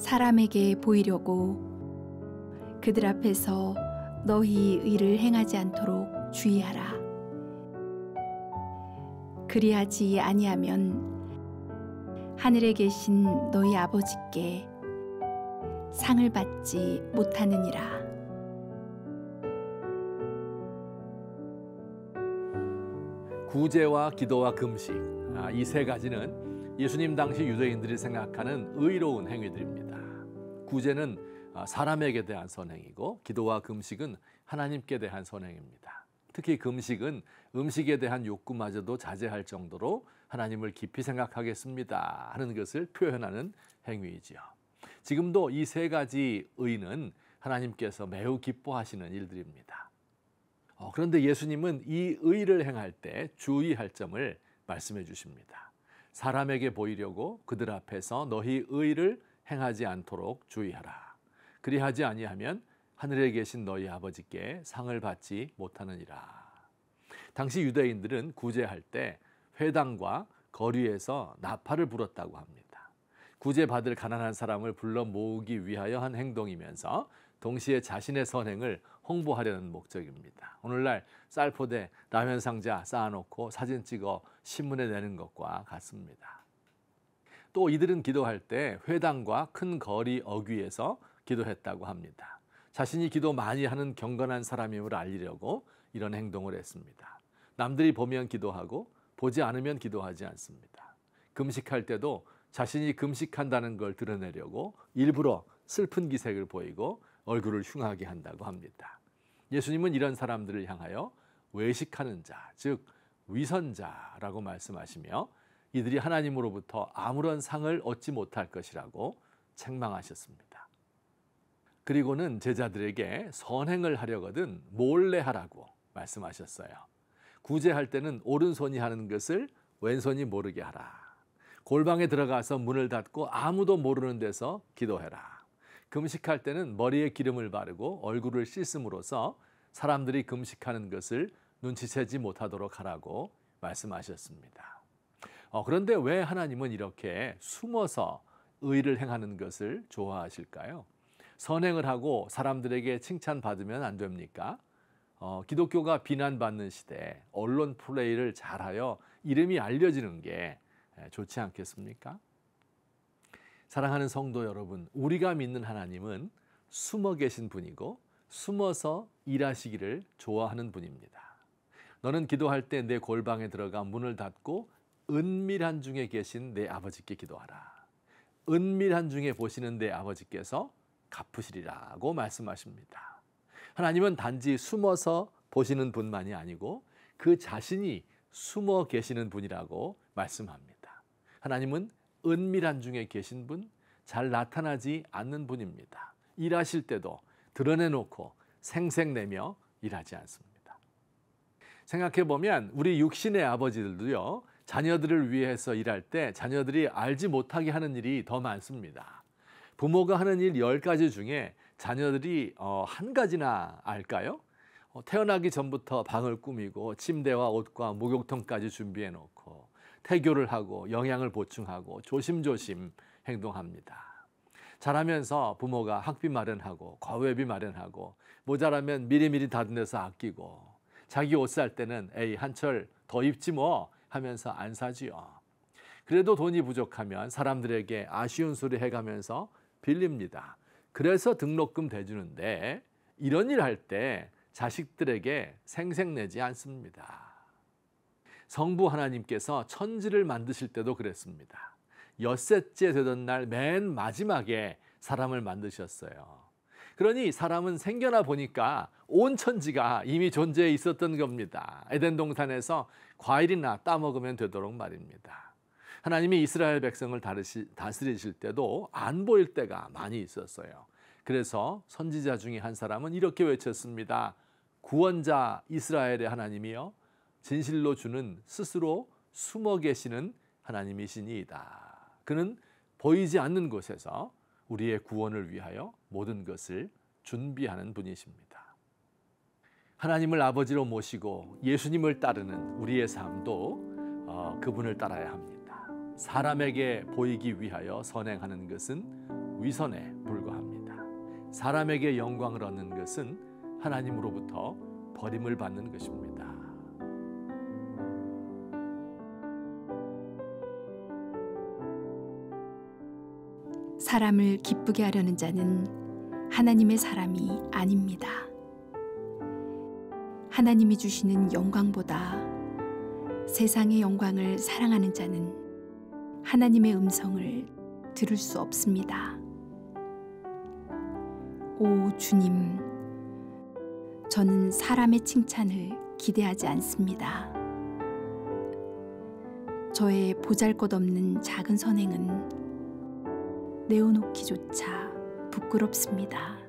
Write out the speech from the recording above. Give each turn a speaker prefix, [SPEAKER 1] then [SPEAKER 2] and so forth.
[SPEAKER 1] 사람에게 보이려고 그들 앞에서 너희 의를 행하지 않도록 주의하라. 그리하지 아니하면 하늘에 계신 너희 아버지께 상을 받지 못하느니라.
[SPEAKER 2] 구제와 기도와 금식, 이 세 가지는 예수님 당시 유대인들이 생각하는 의로운 행위들입니다. 구제는 사람에게 대한 선행이고, 기도와 금식은 하나님께 대한 선행입니다. 특히 금식은 음식에 대한 욕구마저도 자제할 정도로 하나님을 깊이 생각하겠습니다 하는 것을 표현하는 행위이지요. 지금도 이 세 가지 의는 하나님께서 매우 기뻐하시는 일들입니다. 그런데 예수님은 이 의를 행할 때 주의할 점을 말씀해 주십니다. 사람에게 보이려고 그들 앞에서 너희 의를 행하지 않도록 주의하라. 그리하지 아니하면 하늘에 계신 너희 아버지께 상을 받지 못하느니라. 당시 유대인들은 구제할 때 회당과 거리에서 나팔을 불었다고 합니다. 구제받을 가난한 사람을 불러 모으기 위하여 한 행동이면서 동시에 자신의 선행을 홍보하려는 목적입니다. 오늘날 쌀포대, 라면 상자 쌓아놓고 사진 찍어 신문에 내는 것과 같습니다. 또 이들은 기도할 때 회당과 큰 거리 어귀에서 기도했다고 합니다. 자신이 기도 많이 하는 경건한 사람임을 알리려고 이런 행동을 했습니다. 남들이 보면 기도하고 보지 않으면 기도하지 않습니다. 금식할 때도 자신이 금식한다는 걸 드러내려고 일부러 슬픈 기색을 보이고 얼굴을 흉하게 한다고 합니다. 예수님은 이런 사람들을 향하여 외식하는 자, 즉 위선자라고 말씀하시며 이들이 하나님으로부터 아무런 상을 얻지 못할 것이라고 책망하셨습니다. 그리고는 제자들에게 선행을 하려거든 몰래 하라고 말씀하셨어요. 구제할 때는 오른손이 하는 것을 왼손이 모르게 하라. 골방에 들어가서 문을 닫고 아무도 모르는 데서 기도해라. 금식할 때는 머리에 기름을 바르고 얼굴을 씻음으로써 사람들이 금식하는 것을 눈치채지 못하도록 하라고 말씀하셨습니다. 그런데 왜 하나님은 이렇게 숨어서 의를 행하는 것을 좋아하실까요? 선행을 하고 사람들에게 칭찬받으면 안 됩니까? 기독교가 비난받는 시대에 언론 플레이를 잘하여 이름이 알려지는 게 좋지 않겠습니까? 사랑하는 성도 여러분, 우리가 믿는 하나님은 숨어 계신 분이고 숨어서 일하시기를 좋아하는 분입니다. 너는 기도할 때 내 골방에 들어가 문을 닫고 은밀한 중에 계신 내 아버지께 기도하라. 은밀한 중에 보시는 내 아버지께서 갚으시리라고 말씀하십니다. 하나님은 단지 숨어서 보시는 분만이 아니고 그 자신이 숨어 계시는 분이라고 말씀합니다. 하나님은 은밀한 중에 계신 분, 잘 나타나지 않는 분입니다. 일하실 때도 드러내놓고 생색내며 일하지 않습니다. 생각해보면 우리 육신의 아버지들도요, 자녀들을 위해서 일할 때 자녀들이 알지 못하게 하는 일이 더 많습니다. 부모가 하는 일 10가지 중에 자녀들이 한 가지나 알까요? 태어나기 전부터 방을 꾸미고 침대와 옷과 목욕통까지 준비해 놓고 태교를 하고 영양을 보충하고 조심조심 행동합니다. 자라면서 부모가 학비 마련하고 과외비 마련하고 모자라면 미리미리 다른 데서 아끼고 자기 옷 살 때는 에이 한철 더 입지 뭐 하면서 안 사지요. 그래도 돈이 부족하면 사람들에게 아쉬운 소리 해가면서 빌립니다. 그래서 등록금 대주는데 이런 일 할 때 자식들에게 생색내지 않습니다. 성부 하나님께서 천지를 만드실 때도 그랬습니다. 엿새째 되던 날 맨 마지막에 사람을 만드셨어요. 그러니 사람은 생겨나 보니까 온 천지가 이미 존재해 있었던 겁니다. 에덴 동산에서 과일이나 따먹으면 되도록 말입니다. 하나님이 이스라엘 백성을 다스리실 때도 안 보일 때가 많이 있었어요. 그래서 선지자 중에 한 사람은 이렇게 외쳤습니다. 구원자 이스라엘의 하나님이여 진실로 주는 스스로 숨어 계시는 하나님이시니이다. 그는 보이지 않는 곳에서 우리의 구원을 위하여 모든 것을 준비하는 분이십니다. 하나님을 아버지로 모시고 예수님을 따르는 우리의 삶도 그분을 따라야 합니다. 사람에게 보이기 위하여 선행하는 것은 위선에 불과합니다. 사람에게 영광을 얻는 것은 하나님으로부터 버림을 받는 것입니다.
[SPEAKER 1] 사람을 기쁘게 하려는 자는 하나님의 사람이 아닙니다. 하나님이 주시는 영광보다 세상의 영광을 사랑하는 자는 하나님의 음성을 들을 수 없습니다. 오 주님, 저는 사람의 칭찬을 기대하지 않습니다. 저의 보잘것없는 작은 선행은 내어놓기조차 부끄럽습니다.